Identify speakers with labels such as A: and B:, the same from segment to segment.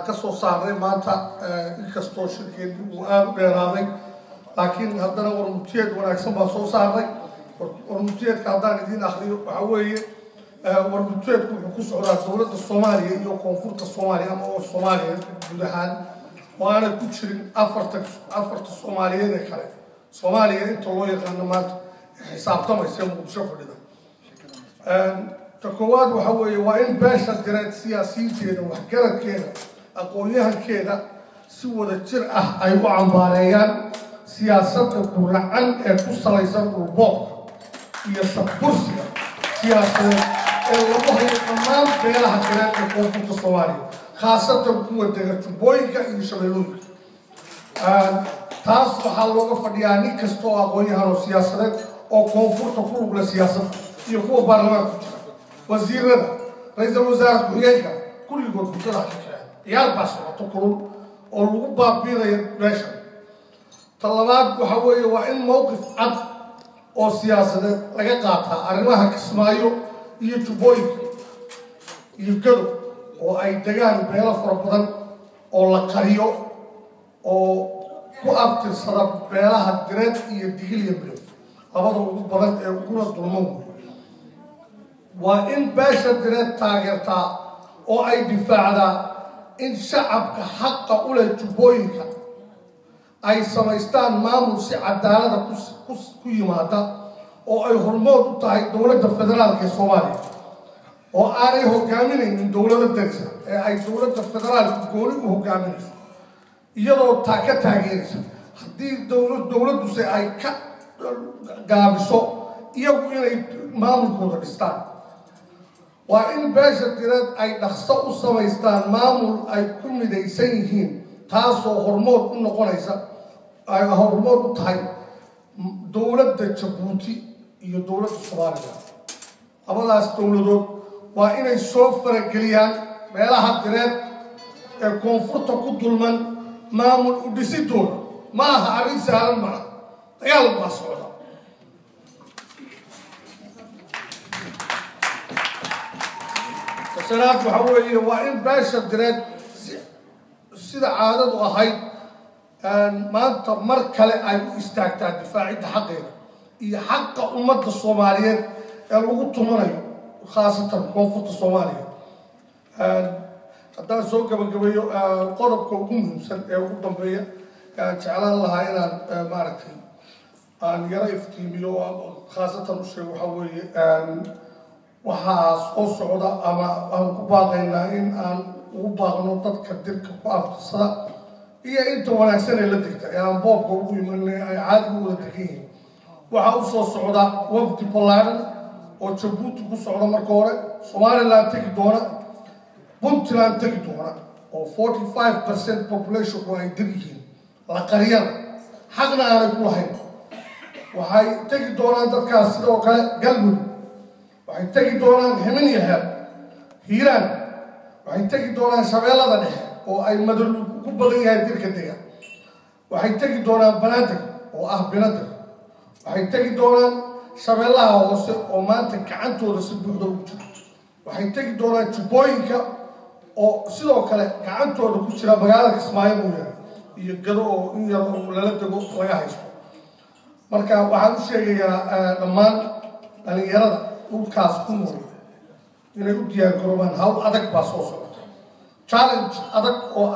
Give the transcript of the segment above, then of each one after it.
A: kasoo saaray maanta inkastoo shirkeedii uu aad u dheeraaday laakiin haddana warmutiyeed wanaagsan baa soo saaray warmutiyeedka haddaan idiin akhriyo waxaa weeye warmutiyeedku wuxuu ku socdaa dowladda Soomaaliya iyo koonfurta Soomaaliya ama oo Soomaaliya guud ahaan oo aanay ku jirin afarta Soomaaliyeed ee kale Soomaaliya inta loo yaqaan maanta xisaabtamaysa Muqdisho fadhida تكواد وحوي وإن باشا درات سياسية وحكرتكينا أقوليها كينا سوى الجرأة أيوة عن باريان سياسة القرآن يقص ليس الرباط يسبرسيا سياسة الله يقمام بيلا حكرات يكون في الصواري خاصة القوة درات بويكا يشملون تاس وحلوة فدياني كستو أقوليها سياسة أو كونفورت كل السياسة يقوى برلمان وزير رئيس الوزراء كلية كل يقول بطلع يا الباس تقولون والوبا بينا ماشي طلبات وحوي وإن موقف عد أو سياسة لقاطها أرماها كسمايو يجبوي يبكروا أو أي دجان بيلا فربنا أو لقريو أو كأبت الصرف بيلا هدرت يدخل يبلغ أبدا وبدأ يكون الظلم وإن باشا درات تاجرتا أو أي دفاع إن شعبك حق أولى جبوينك أي سمايستان مامور سي عدالة كوي ماتا أو أي هرمود تاعي دولة الفدرال كصومالي أو أي هو كاملين من دولة الدرسة أي دولة الفدرال كقولي هو كامل يلو تاكا تاجيرس هدي دولة دوسي أي قابسو يقول إلى مامور كردستان وإن باشا درات أي نخصو سمايستان مامور أي كل ديسينهين تاسو هرمود إنه قنيسا أي هرمود تاي دولة جيبوتي هي دولة الصومالية أبدا استولدوا وإن يسوف فرقليان بيلا درات الكونفورت كدولمن مامور وديسي دولة ما هاريس هالمرة يلا بسودا سنات وحوي وإن باشا درات سيدا عادة وهاي ما أنت مركلة أي استعتاد دفاعي حقيقة هي حق أمة الصوماليين الوقت تمري خاصة كونفورت الصومالية حتى سوق قبل قرب كوكم سن قدام بيا جعل الله هنا مارتين أن يرى افتيميو خاصة الشيء وحوي waxaa soo socda ama aan ku baaqaynaa in aan ugu baaqno dadka dirka ku afsada iyo inta wanaagsan ee la digta ee aan boobka ugu imanay ay caadi u wada degan waxa uu soo socda wafdi Poland oo Djibouti ku socda marka hore Somaliland tagi doona Puntland tagi doona oo 45% population ku ay diryihiin la qariyada xaqna aan ku lahayn waxay tagi doonaan dadkaas sidoo kale galmudug waxay tagi doonaan Himin Yahay Hiiraan waxay tagi doonaan Shabeellada Dhexe oo ay madal ku badan yahay dirka deegaan waxay tagi doonaan Banaadir oo ah Banaadir waxay tagi doonaan Shabeellaha Hoose oo maanta gacantooda si buuxda ugu jira waxay tagi doonaan Jubbooyinka oo sidoo kale gacantooda ku jira magaalada Kismaayo mooyaane iyo gado oo in yar oo lala dago laga haysto marka waxaan u sheegayaa dhammaan dhalinyarada dhulkaas ku nool inay u diyaar garoobaan hawl adag baa soo socota challenge adag oo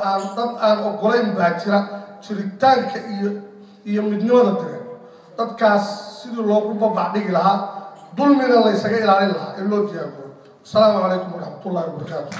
A: aan ogolayn baa jira jiritaanka iyo midnimada degan dadkaas sidii loogu babacdhigi lahaa dulmina la isaga ilaalin lahaa in loo diyaar garoobo asalaamu calaykum waraxmatullaahi wabarakaatuh